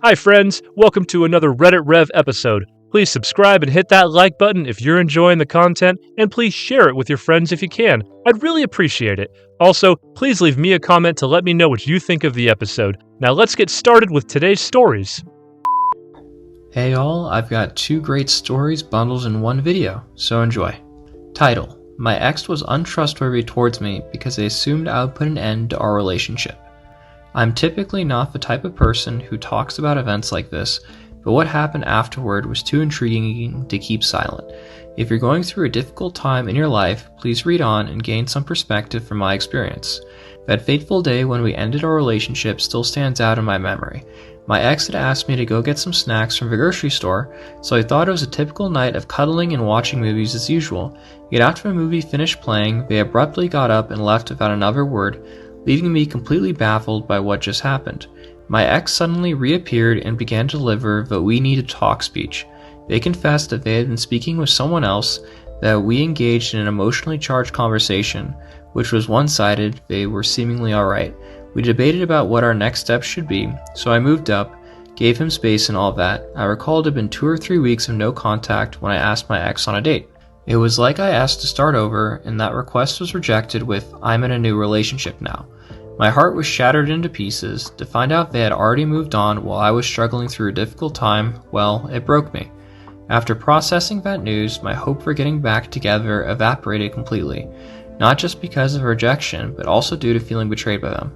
Hi friends, welcome to another Reddit Rev episode. Please subscribe and hit that like button if you're enjoying the content, and please share it with your friends if you can. I'd really appreciate it. Also, please leave me a comment to let me know what you think of the episode. Now let's get started with today's stories. Hey all, I've got two great stories bundled in one video, so enjoy. Title: My ex was untrustworthy towards me because they assumed I would put an end to our relationship. I'm typically not the type of person who talks about events like this, but what happened afterward was too intriguing to keep silent. If you're going through a difficult time in your life, please read on and gain some perspective from my experience. That fateful day when we ended our relationship still stands out in my memory. My ex had asked me to go get some snacks from the grocery store, so I thought it was a typical night of cuddling and watching movies as usual. Yet after the movie finished playing, they abruptly got up and left without another word, leaving me completely baffled by what just happened. My ex suddenly reappeared and began to deliver the "we need to talk" speech. They confessed that they had been speaking with someone else, that we engaged in an emotionally charged conversation, which was one-sided. They were seemingly alright. We debated about what our next steps should be, so I moved up, gave him space and all that. I recall it had been 2 or 3 weeks of no contact when I asked my ex on a date. It was like I asked to start over, and that request was rejected with "I'm in a new relationship now." My heart was shattered into pieces. To find out they had already moved on while I was struggling through a difficult time, well, it broke me. After processing that news, my hope for getting back together evaporated completely, not just because of rejection, but also due to feeling betrayed by them.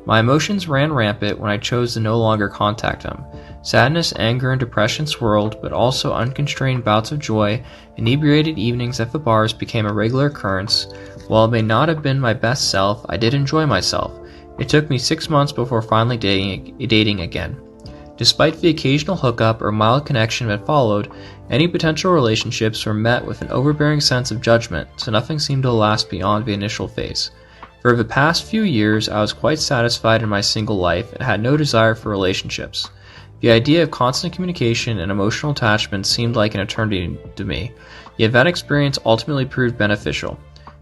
My emotions ran rampant when I chose to no longer contact them. Sadness, anger, and depression swirled, but also unconstrained bouts of joy. Inebriated evenings at the bars became a regular occurrence. While it may not have been my best self, I did enjoy myself. It took me 6 months before finally dating again. Despite the occasional hookup or mild connection that followed, any potential relationships were met with an overbearing sense of judgment, so nothing seemed to last beyond the initial phase. For the past few years, I was quite satisfied in my single life and had no desire for relationships. The idea of constant communication and emotional attachment seemed like an eternity to me, yet that experience ultimately proved beneficial.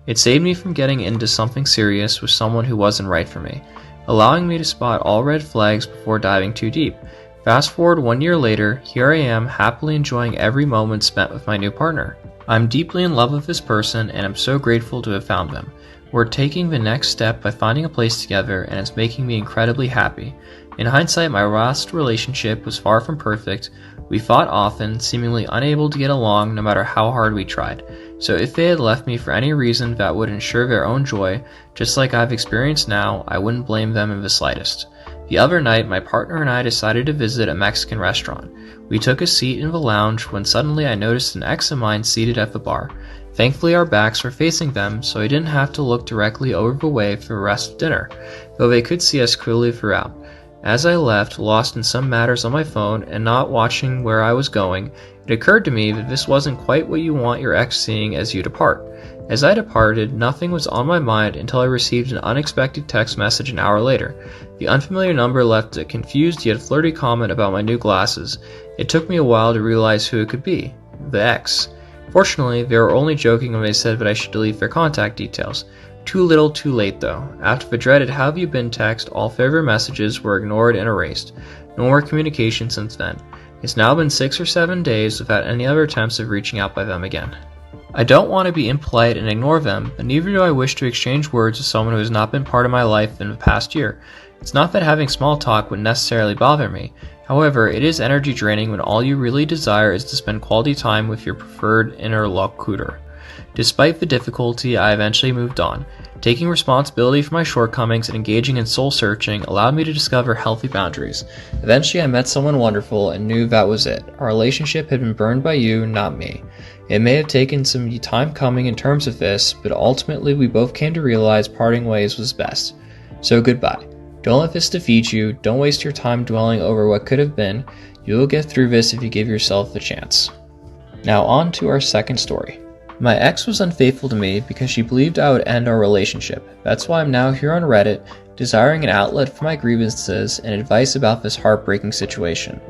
It saved me from getting into something serious with someone who wasn't right for me, allowing me to spot all red flags before diving too deep. Fast forward 1 year later, here I am happily enjoying every moment spent with my new partner. I'm deeply in love with this person and I'm so grateful to have found them. We're taking the next step by finding a place together, and it's making me incredibly happy. In hindsight, my last relationship was far from perfect. We fought often, seemingly unable to get along no matter how hard we tried. So if they had left me for any reason that would ensure their own joy, just like I've experienced now, I wouldn't blame them in the slightest. The other night, my partner and I decided to visit a Mexican restaurant. We took a seat in the lounge when suddenly I noticed an ex of mine seated at the bar. Thankfully our backs were facing them, so I didn't have to look directly over the way for the rest of dinner, though they could see us clearly throughout. As I left, lost in some matters on my phone and not watching where I was going, it occurred to me that this wasn't quite what you want your ex seeing as you depart. As I departed, nothing was on my mind until I received an unexpected text message an hour later. The unfamiliar number left a confused yet flirty comment about my new glasses. It took me a while to realize who it could be. The ex. Fortunately, they were only joking when they said that I should delete their contact details. Too little, too late though. After the dreaded "how have you been" text, all favorite messages were ignored and erased. No more communication since then. It's now been 6 or 7 days without any other attempts of reaching out by them again. I don't want to be impolite and ignore them, but neither do I wish to exchange words with someone who has not been part of my life in the past year. It's not that having small talk would necessarily bother me. However, it is energy draining when all you really desire is to spend quality time with your preferred interlocutor. Despite the difficulty, I eventually moved on. Taking responsibility for my shortcomings and engaging in soul searching allowed me to discover healthy boundaries. Eventually I met someone wonderful and knew that was it. Our relationship had been burned by you, not me. It may have taken some time coming in terms of this, but ultimately we both came to realize parting ways was best. So goodbye. Don't let this defeat you. Don't waste your time dwelling over what could have been. You will get through this if you give yourself the chance. Now on to our second story. My ex was unfaithful to me because she believed I would end our relationship. That's why I'm now here on Reddit, desiring an outlet for my grievances and advice about this heartbreaking situation.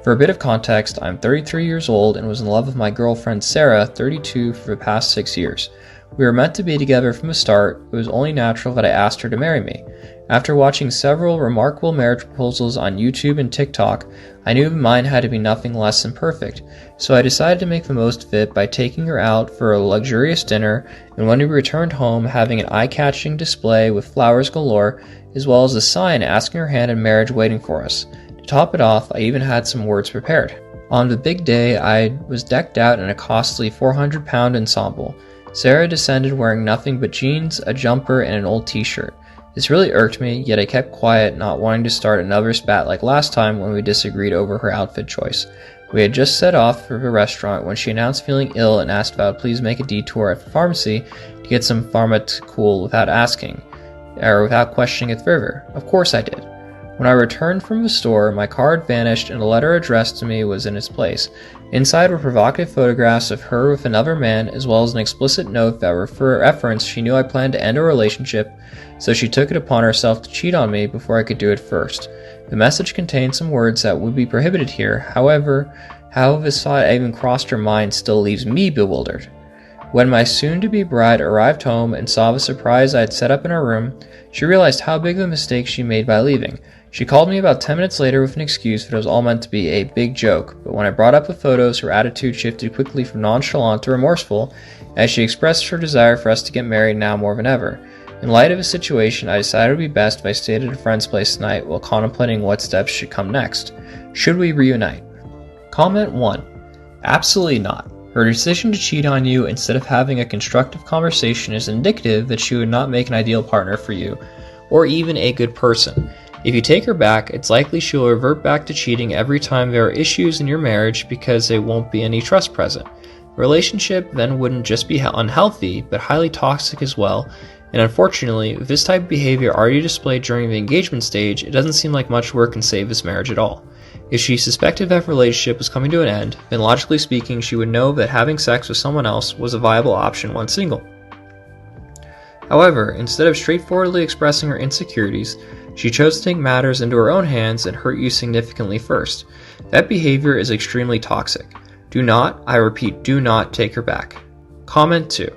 For a bit of context, I'm 33 years old and was in love with my girlfriend Sarah, 32, for the past 6 years. We were meant to be together from the start. It was only natural that I asked her to marry me. After watching several remarkable marriage proposals on YouTube and TikTok, I knew mine had to be nothing less than perfect, so I decided to make the most of it by taking her out for a luxurious dinner, and when we returned home, having an eye-catching display with flowers galore, as well as a sign asking her hand in marriage waiting for us. To top it off, I even had some words prepared. On the big day, I was decked out in a costly 400-pound ensemble. Sarah descended wearing nothing but jeans, a jumper, and an old t-shirt. This really irked me, yet I kept quiet, not wanting to start another spat like last time when we disagreed over her outfit choice. We had just set off for the restaurant when she announced feeling ill and asked if I would please make a detour at the pharmacy to get some pharmacool without questioning it further. Of course I did. When I returned from the store, my card vanished and a letter addressed to me was in its place. Inside were provocative photographs of her with another man, as well as an explicit note that for reference she knew I planned to end our relationship, so she took it upon herself to cheat on me before I could do it first. The message contained some words that would be prohibited here, however, how this thought even crossed her mind still leaves me bewildered. When my soon-to-be bride arrived home and saw the surprise I had set up in her room, she realized how big of a mistake she made by leaving. She called me about 10 minutes later with an excuse that it was all meant to be a big joke, but when I brought up the photos, her attitude shifted quickly from nonchalant to remorseful, as she expressed her desire for us to get married now more than ever. In light of the situation, I decided it would be best if I stayed at a friend's place tonight while contemplating what steps should come next. Should we reunite? Comment 1. Absolutely not. Her decision to cheat on you instead of having a constructive conversation is indicative that she would not make an ideal partner for you, or even a good person. If you take her back, it's likely she'll revert back to cheating every time there are issues in your marriage because there won't be any trust present. The relationship then wouldn't just be unhealthy, but highly toxic as well, and unfortunately, with this type of behavior already displayed during the engagement stage, it doesn't seem like much work can save this marriage at all. If she suspected that relationship was coming to an end, then logically speaking, she would know that having sex with someone else was a viable option once single. However, instead of straightforwardly expressing her insecurities, she chose to take matters into her own hands and hurt you significantly first. That behavior is extremely toxic. Do not, I repeat, do not take her back. Comment 2.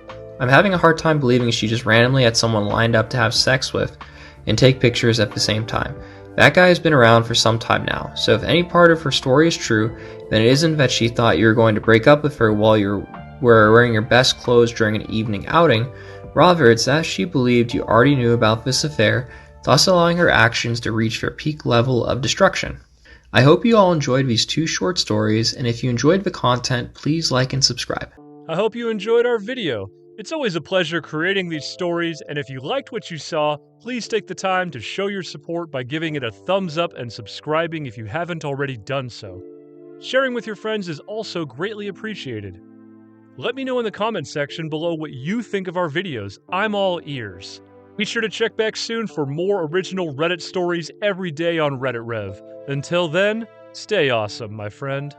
I'm having a hard time believing she just randomly had someone lined up to have sex with and take pictures at the same time. That guy has been around for some time now, so if any part of her story is true, then it isn't that she thought you were going to break up with her while you were wearing your best clothes during an evening outing. Rather, it's that she believed you already knew about this affair, thus allowing her actions to reach their peak level of destruction. I hope you all enjoyed these 2 short stories, and if you enjoyed the content, please like and subscribe. I hope you enjoyed our video. It's always a pleasure creating these stories, and if you liked what you saw, please take the time to show your support by giving it a thumbs up and subscribing if you haven't already done so. Sharing with your friends is also greatly appreciated. Let me know in the comments section below what you think of our videos. I'm all ears. Be sure to check back soon for more original Reddit stories every day on Reddit Rev. Until then, stay awesome, my friend.